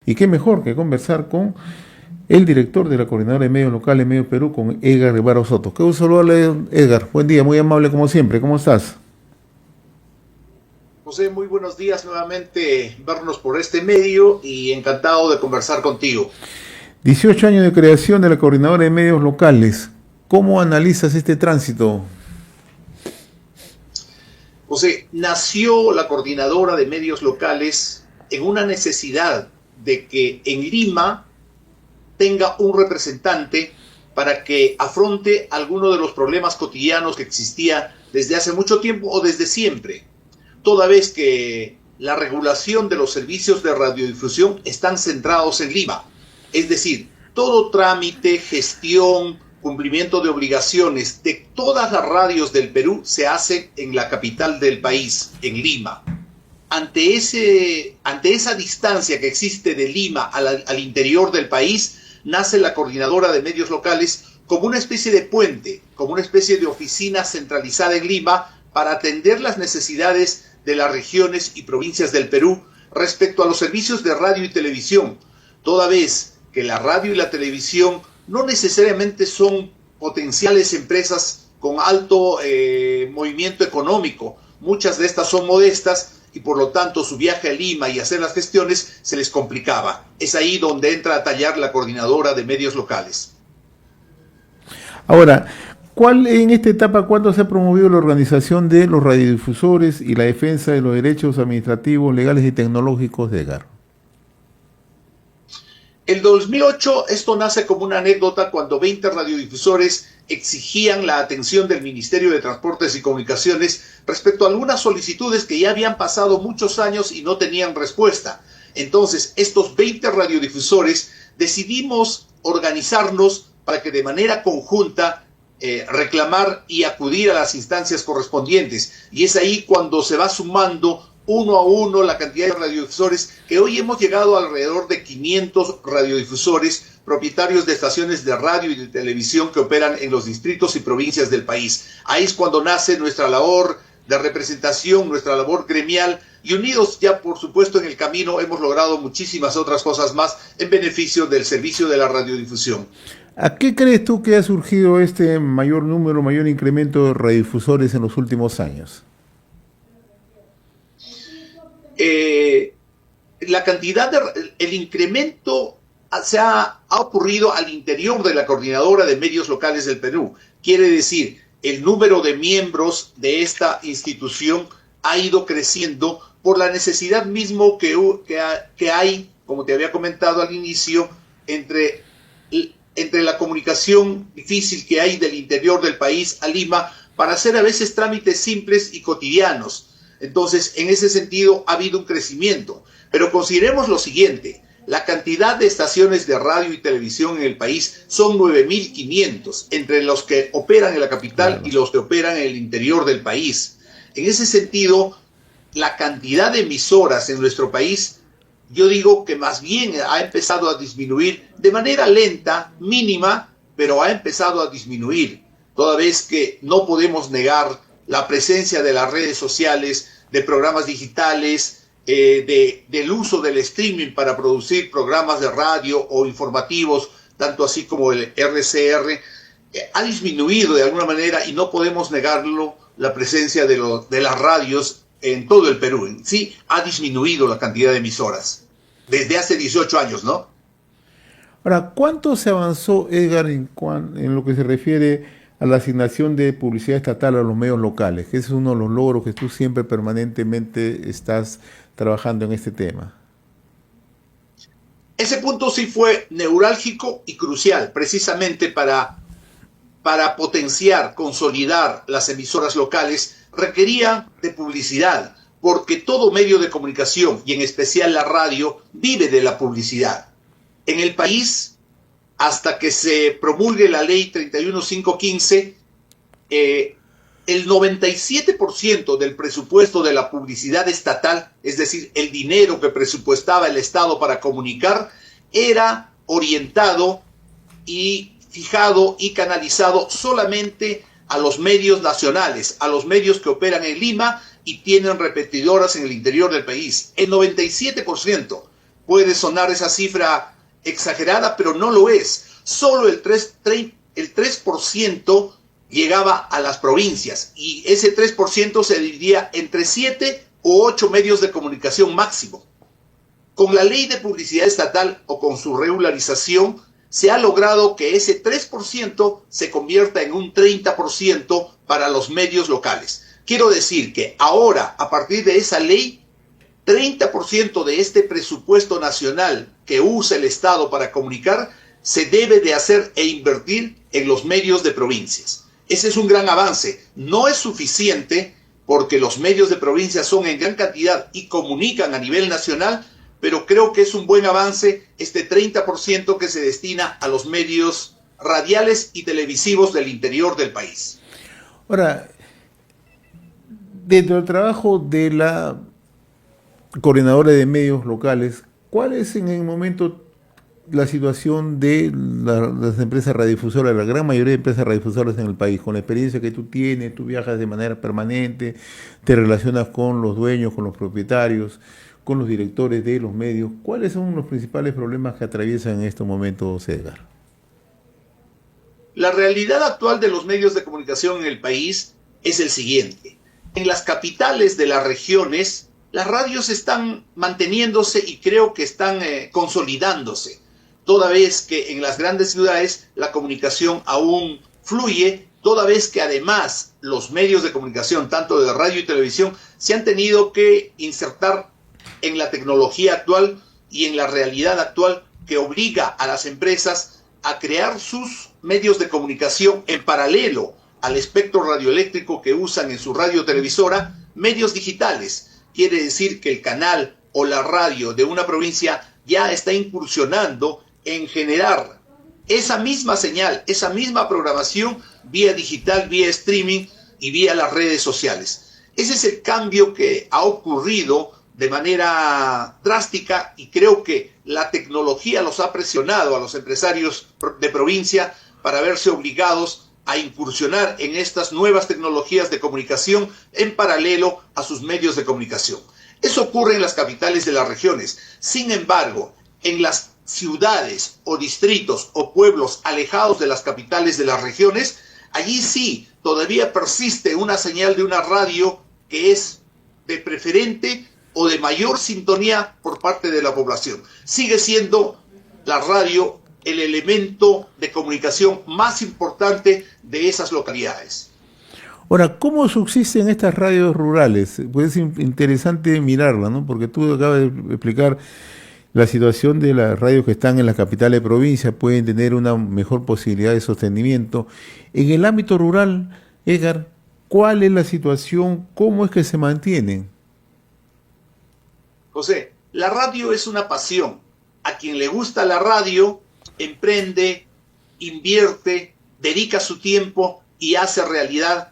Y qué mejor que conversar con el director de la Coordinadora de Medios Locales, Medios Perú, con Edgar Guevara Soto. Qué gusto saludarle, Edgar. Buen día, muy amable como siempre. ¿Cómo estás? José, muy buenos días nuevamente, vernos por este medio y encantado de conversar contigo. 18 años de creación de la Coordinadora de Medios Locales. ¿Cómo analizas este tránsito? José, nació la Coordinadora de Medios Locales en una necesidad de que en Lima tenga un representante para que afronte algunos de los problemas cotidianos que existía desde hace mucho tiempo o desde siempre, toda vez que la regulación de los servicios de radiodifusión están centrados en Lima. Es decir, todo trámite, gestión, cumplimiento de obligaciones de todas las radios del Perú se hace en la capital del país, en Lima. Ante esa distancia que existe de Lima al interior del país, nace la Coordinadora de Medios Locales como una especie de puente, como una especie de oficina centralizada en Lima para atender las necesidades de las regiones y provincias del Perú respecto a los servicios de radio y televisión, toda vez que la radio y la televisión no necesariamente son potenciales empresas con alto movimiento económico. Muchas de estas son modestas y por lo tanto su viaje a Lima y hacer las gestiones se les complicaba. Es ahí donde entra a tallar la Coordinadora de Medios Locales. Ahora, en esta etapa, cuándo se ha promovido la organización de los radiodifusores y la defensa de los derechos administrativos, legales y tecnológicos de EGAR? En 2008 esto nace como una anécdota cuando 20 radiodifusores exigían la atención del Ministerio de Transportes y Comunicaciones respecto a algunas solicitudes que ya habían pasado muchos años y no tenían respuesta. Entonces, estos 20 radiodifusores decidimos organizarnos para que de manera conjunta reclamar y acudir a las instancias correspondientes. Y es ahí cuando se va sumando uno a uno la cantidad de radiodifusores, que hoy hemos llegado a alrededor de 500 radiodifusores propietarios de estaciones de radio y de televisión que operan en los distritos y provincias del país. Ahí es cuando nace nuestra labor de representación, nuestra labor gremial, y unidos ya por supuesto en el camino hemos logrado muchísimas otras cosas más en beneficio del servicio de la radiodifusión. ¿A qué crees tú que ha surgido este mayor número, mayor incremento de radiodifusores en los últimos años? El incremento ha ocurrido al interior de la Coordinadora de Medios Locales del Perú. Quiere decir, el número de miembros de esta institución ha ido creciendo por la necesidad mismo que hay, como te había comentado al inicio, entre la comunicación difícil que hay del interior del país a Lima para hacer a veces trámites simples y cotidianos. Entonces, en ese sentido, ha habido un crecimiento. Pero consideremos lo siguiente, la cantidad de estaciones de radio y televisión en el país son 9.500, entre los que operan en la capital y los que operan en el interior del país. En ese sentido, la cantidad de emisoras en nuestro país, yo digo que más bien ha empezado a disminuir de manera lenta, mínima, pero ha empezado a disminuir, toda vez que no podemos negar la presencia de las redes sociales, de programas digitales, del uso del streaming para producir programas de radio o informativos, tanto así como el RCR, ha disminuido de alguna manera y no podemos negarlo la presencia de las radios en todo el Perú. Sí, ha disminuido la cantidad de emisoras desde hace 18 años, ¿no? Ahora, ¿cuánto se avanzó, Edgar, en lo que se refiere a la asignación de publicidad estatal a los medios locales? Que ese es uno de los logros que tú siempre permanentemente estás trabajando en este tema. Ese punto sí fue neurálgico y crucial, precisamente para potenciar, consolidar las emisoras locales, requería de publicidad, porque todo medio de comunicación, y en especial la radio, vive de la publicidad. En el país, hasta que se promulgue la ley 31515, el 97% del presupuesto de la publicidad estatal, es decir, el dinero que presupuestaba el Estado para comunicar, era orientado y fijado y canalizado solamente a los medios nacionales, a los medios que operan en Lima y tienen repetidoras en el interior del país. El 97%. Puede sonar esa cifra exagerada, pero no lo es. Solo el 3% llegaba a las provincias y ese 3% se dividía entre 7 u 8 medios de comunicación máximo. Con la ley de publicidad estatal o con su regularización se ha logrado que ese 3% se convierta en un 30% para los medios locales. Quiero decir que ahora, a partir de esa ley, 30% de este presupuesto nacional que usa el Estado para comunicar se debe de hacer e invertir en los medios de provincias. Ese es un gran avance. No es suficiente porque los medios de provincia son en gran cantidad y comunican a nivel nacional, pero creo que es un buen avance este 30% que se destina a los medios radiales y televisivos del interior del país. Ahora, dentro del trabajo de la coordinadora de medios locales, ¿cuál es en el momento la situación de las empresas radiodifusoras, la gran mayoría de empresas radiodifusoras en el país? Con la experiencia que tú tienes, tú viajas de manera permanente, te relacionas con los dueños, con los propietarios, con los directores de los medios. ¿Cuáles son los principales problemas que atraviesan en estos momentos, Edgar? La realidad actual de los medios de comunicación en el país es el siguiente. En las capitales de las regiones, las radios están manteniéndose y creo que están consolidándose, toda vez que en las grandes ciudades la comunicación aún fluye, toda vez que además los medios de comunicación, tanto de radio y televisión, se han tenido que insertar en la tecnología actual y en la realidad actual que obliga a las empresas a crear sus medios de comunicación en paralelo al espectro radioeléctrico que usan en su radiotelevisora, medios digitales. Quiere decir que el canal o la radio de una provincia ya está incursionando en generar esa misma señal, esa misma programación vía digital, vía streaming y vía las redes sociales. Ese es el cambio que ha ocurrido de manera drástica y creo que la tecnología los ha presionado a los empresarios de provincia para verse obligados a incursionar en estas nuevas tecnologías de comunicación en paralelo a sus medios de comunicación. Eso ocurre en las capitales de las regiones. Sin embargo, en las ciudades o distritos o pueblos alejados de las capitales de las regiones, allí sí todavía persiste una señal de una radio que es de preferente o de mayor sintonía por parte de la población. Sigue siendo la radio el elemento de comunicación más importante de esas localidades. Ahora, ¿cómo subsisten estas radios rurales? Pues es interesante mirarla, ¿no? Porque tú acabas de explicar la situación de las radios que están en las capitales de provincia, pueden tener una mejor posibilidad de sostenimiento. En el ámbito rural, Edgar, ¿cuál es la situación? ¿Cómo es que se mantienen? José, la radio es una pasión. A quien le gusta la radio, emprende, invierte, dedica su tiempo y hace realidad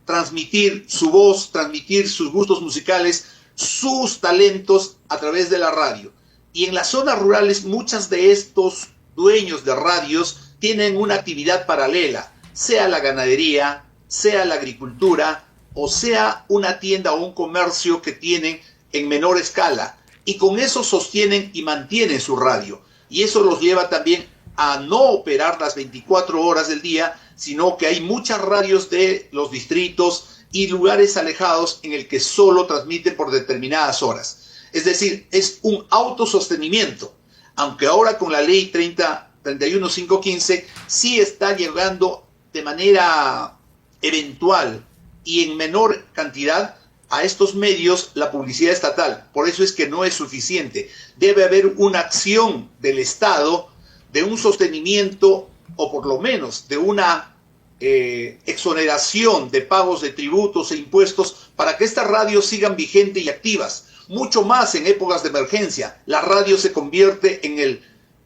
transmitir su voz, transmitir sus gustos musicales, sus talentos a través de la radio. Y en las zonas rurales muchas de estos dueños de radios tienen una actividad paralela, sea la ganadería, sea la agricultura o sea una tienda o un comercio que tienen en menor escala, y con eso sostienen y mantienen su radio, y eso los lleva también a no operar las 24 horas del día, sino que hay muchas radios de los distritos y lugares alejados en el que solo transmiten por determinadas horas. Es decir, es un autosostenimiento, aunque ahora con la ley 31515 sí está llegando de manera eventual y en menor cantidad a estos medios la publicidad estatal. Por eso es que no es suficiente. Debe haber una acción del Estado de un sostenimiento o por lo menos de una exoneración de pagos de tributos e impuestos para que estas radios sigan vigentes y activas. Mucho más en épocas de emergencia. La radio se convierte en el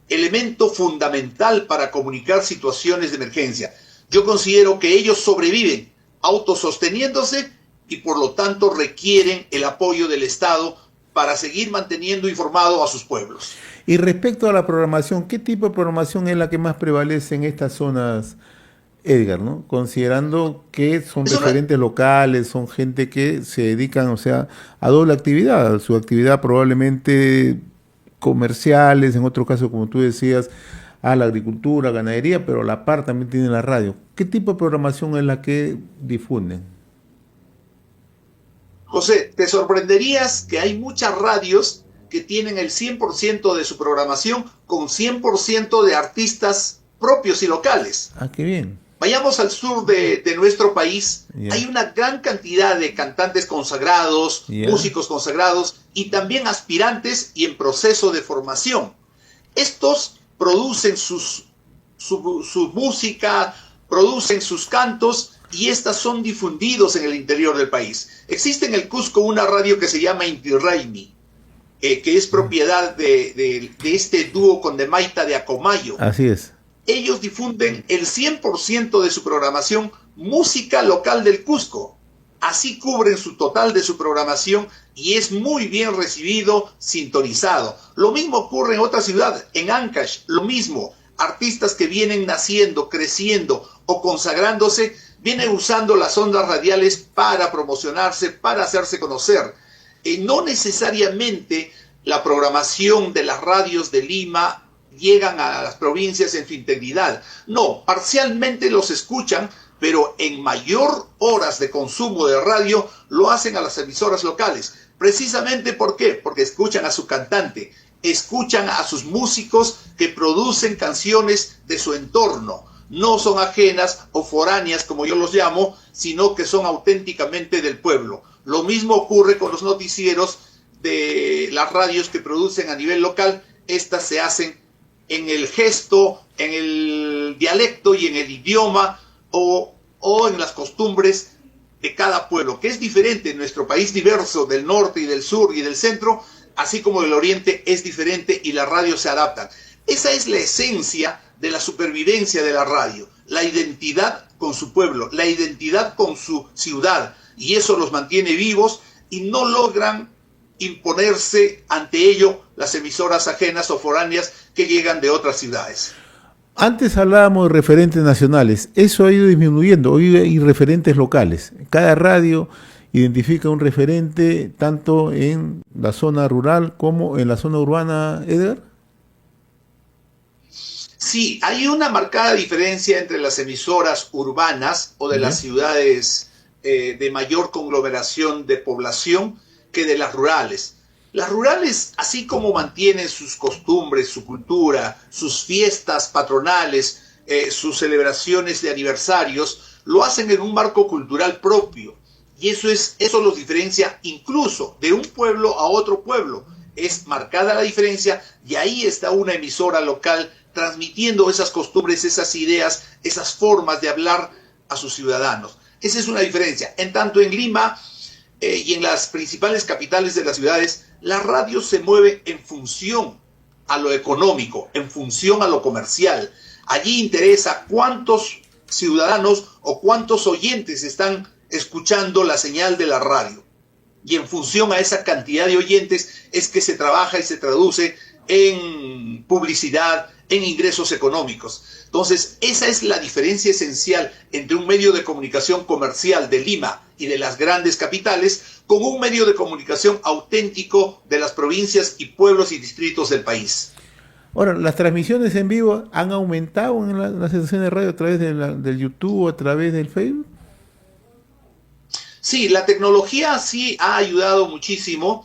elemento fundamental para comunicar situaciones de emergencia. Yo considero que ellos sobreviven autososteniéndose y por lo tanto requieren el apoyo del Estado para seguir manteniendo informado a sus pueblos. Y respecto a la programación, ¿qué tipo de programación es la que más prevalece en estas zonas, Edgar, ¿no? Considerando que son referentes locales, son gente que se dedican, o sea, a doble actividad. Su actividad probablemente comerciales, en otro caso, como tú decías, a la agricultura, ganadería, pero a la par también tiene la radio. ¿Qué tipo de programación es la que difunden? José, te sorprenderías que hay muchas radios que tienen el 100% de su programación con 100% de artistas propios y locales. Ah, qué bien. Vayamos al sur de nuestro país. Yeah. Hay una gran cantidad de cantantes consagrados, músicos consagrados y también aspirantes y en proceso de formación. Estos producen su música, producen sus cantos y estas son difundidos en el interior del país. Existe en el Cusco una radio que se llama Inti Raymi, que es propiedad de este dúo Condemaita de Acomayo. Así es. Ellos difunden el 100% de su programación música local del Cusco. Así cubren su total de su programación y es muy bien recibido, sintonizado. Lo mismo ocurre en otra ciudad, en Ancash, lo mismo. Artistas que vienen naciendo, creciendo o consagrándose, vienen usando las ondas radiales para promocionarse, para hacerse conocer. No necesariamente la programación de las radios de Lima llegan a las provincias en su integridad. No, parcialmente los escuchan, pero en mayor horas de consumo de radio lo hacen a las emisoras locales. Precisamente ¿por qué? Porque escuchan a su cantante, escuchan a sus músicos que producen canciones de su entorno. No son ajenas o foráneas, como yo los llamo, sino que son auténticamente del pueblo. Lo mismo ocurre con los noticieros de las radios que producen a nivel local. Estas se hacen en el gesto, en el dialecto y en el idioma o en las costumbres de cada pueblo, que es diferente en nuestro país diverso del norte y del sur y del centro, así como del oriente es diferente y las radios se adaptan. Esa es la esencia de la supervivencia de la radio, la identidad con su pueblo, la identidad con su ciudad, y eso los mantiene vivos y no logran imponerse ante ello las emisoras ajenas o foráneas que llegan de otras ciudades. Antes hablábamos de referentes nacionales, eso ha ido disminuyendo, hoy hay referentes locales. Cada radio identifica un referente tanto en la zona rural como en la zona urbana, Edgar. Sí, hay una marcada diferencia entre las emisoras urbanas o de las ciudades de mayor conglomeración de población que de las rurales. Las rurales, así como mantienen sus costumbres, su cultura, sus fiestas patronales, sus celebraciones de aniversarios, lo hacen en un marco cultural propio. Y eso los diferencia incluso de un pueblo a otro pueblo. Es marcada la diferencia y ahí está una emisora local transmitiendo esas costumbres, esas ideas, esas formas de hablar a sus ciudadanos. Esa es una diferencia. En tanto en Lima y en las principales capitales de las ciudades, la radio se mueve en función a lo económico, en función a lo comercial. Allí interesa cuántos ciudadanos o cuántos oyentes están escuchando la señal de la radio. Y en función a esa cantidad de oyentes es que se trabaja y se traduce en publicidad, en ingresos económicos. Entonces, esa es la diferencia esencial entre un medio de comunicación comercial de Lima y de las grandes capitales con un medio de comunicación auténtico de las provincias y pueblos y distritos del país. Ahora, ¿las transmisiones en vivo han aumentado en las estaciones de radio a través del YouTube o a través del Facebook? Sí, la tecnología sí ha ayudado muchísimo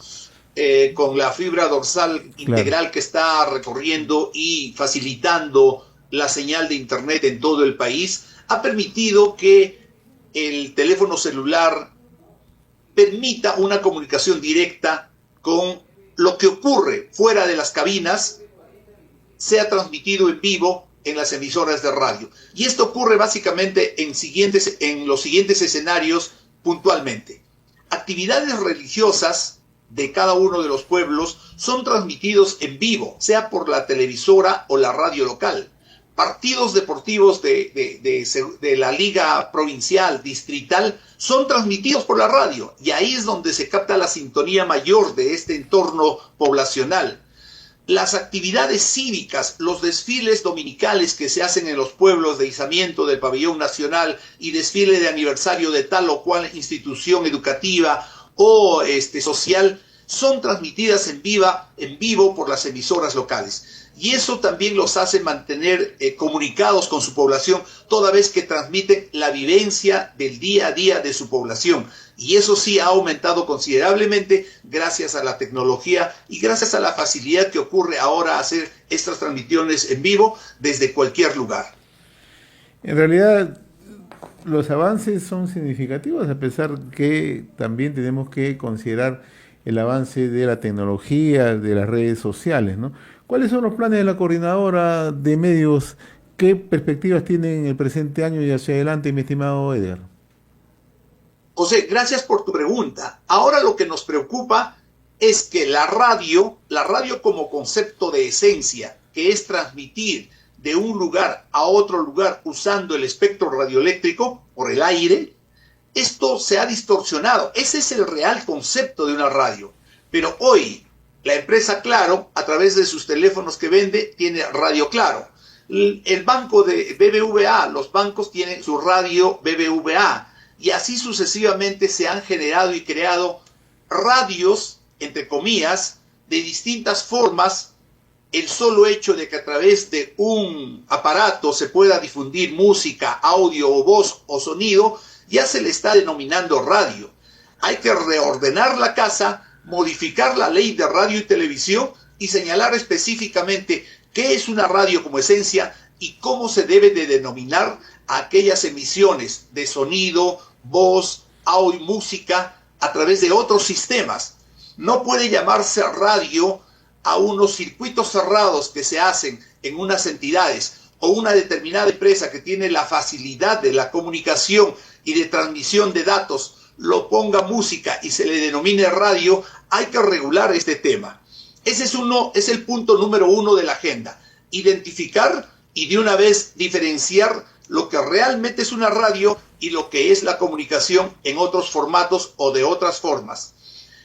con la fibra dorsal integral que está recorriendo y facilitando la señal de internet en todo el país. Ha permitido que el teléfono celular permita una comunicación directa con lo que ocurre fuera de las cabinas, sea transmitido en vivo en las emisoras de radio. Y esto ocurre básicamente en los siguientes escenarios puntualmente. Actividades religiosas de cada uno de los pueblos son transmitidos en vivo, sea por la televisora o la radio local. Partidos deportivos de la liga provincial, distrital, son transmitidos por la radio y ahí es donde se capta la sintonía mayor de este entorno poblacional. Las actividades cívicas, los desfiles dominicales que se hacen en los pueblos de izamiento del pabellón nacional y desfile de aniversario de tal o cual institución educativa o social, son transmitidas en vivo por las emisoras locales. Y eso también los hace mantener comunicados con su población, toda vez que transmiten la vivencia del día a día de su población. Y eso sí ha aumentado considerablemente gracias a la tecnología y gracias a la facilidad que ocurre ahora hacer estas transmisiones en vivo desde cualquier lugar. En realidad, los avances son significativos, a pesar que también tenemos que considerar el avance de la tecnología, de las redes sociales, ¿no? ¿Cuáles son los planes de la coordinadora de medios? ¿Qué perspectivas tienen en el presente año y hacia adelante, mi estimado Edgar? José, gracias por tu pregunta. Ahora lo que nos preocupa es que la radio como concepto de esencia, que es transmitir de un lugar a otro lugar usando el espectro radioeléctrico por el aire, esto se ha distorsionado. Ese es el real concepto de una radio. Pero hoy la empresa Claro, a través de sus teléfonos que vende, tiene Radio Claro. El banco de BBVA, los bancos tienen su radio BBVA. Y así sucesivamente se han generado y creado radios, entre comillas, de distintas formas. El solo hecho de que a través de un aparato se pueda difundir música, audio o voz o sonido, ya se le está denominando radio. Hay que reordenar la casa, modificar la ley de radio y televisión y señalar específicamente qué es una radio como esencia y cómo se debe de denominar a aquellas emisiones de sonido, voz, audio y música a través de otros sistemas. No puede llamarse radio a unos circuitos cerrados que se hacen en unas entidades o una determinada empresa que tiene la facilidad de la comunicación y de transmisión de datos, lo ponga música y se le denomine radio. Hay que regular este tema. Ese es el punto número 1 de la agenda. Identificar y de una vez diferenciar lo que realmente es una radio y lo que es la comunicación en otros formatos o de otras formas.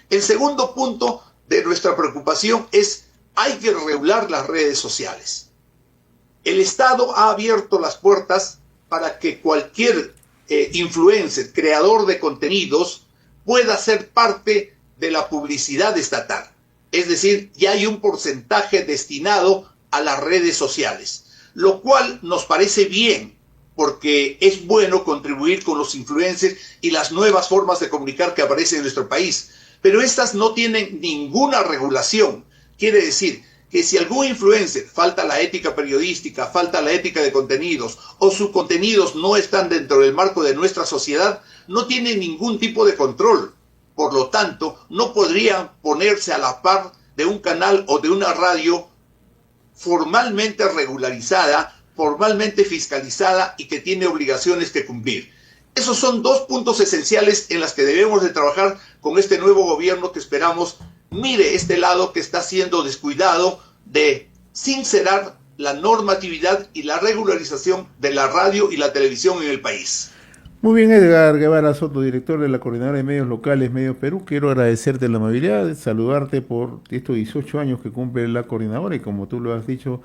El segundo punto de nuestra preocupación es: hay que regular las redes sociales. El Estado ha abierto las puertas para que cualquier influencer, creador de contenidos, pueda ser parte de la publicidad estatal. Es decir, ya hay un porcentaje destinado a las redes sociales, lo cual nos parece bien, porque es bueno contribuir con los influencers y las nuevas formas de comunicar que aparecen en nuestro país. Pero estas no tienen ninguna regulación. Quiere decir que si algún influencer falta la ética periodística, falta la ética de contenidos, o sus contenidos no están dentro del marco de nuestra sociedad, no tiene ningún tipo de control. Por lo tanto, no podrían ponerse a la par de un canal o de una radio formalmente regularizada, formalmente fiscalizada y que tiene obligaciones que cumplir. Esos son dos puntos esenciales en los que debemos de trabajar con este nuevo gobierno que esperamos mire este lado que está siendo descuidado de sincerar la normatividad y la regularización de la radio y la televisión en el país. Muy bien, Edgar Guevara Soto, director de la Coordinadora de Medios Locales, Medios Perú. Quiero agradecerte la amabilidad, saludarte por estos 18 años que cumple la coordinadora y, como tú lo has dicho,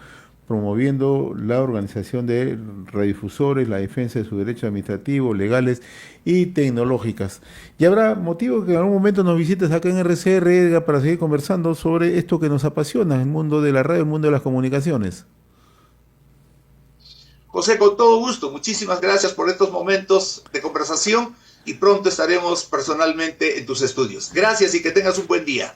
promoviendo la organización de radiodifusores, la defensa de sus derechos administrativos, legales y tecnológicas. Y habrá motivo que en algún momento nos visites acá en RCR, Edgar, para seguir conversando sobre esto que nos apasiona, el mundo de la radio, el mundo de las comunicaciones. José, con todo gusto. Muchísimas gracias por estos momentos de conversación y pronto estaremos personalmente en tus estudios. Gracias y que tengas un buen día.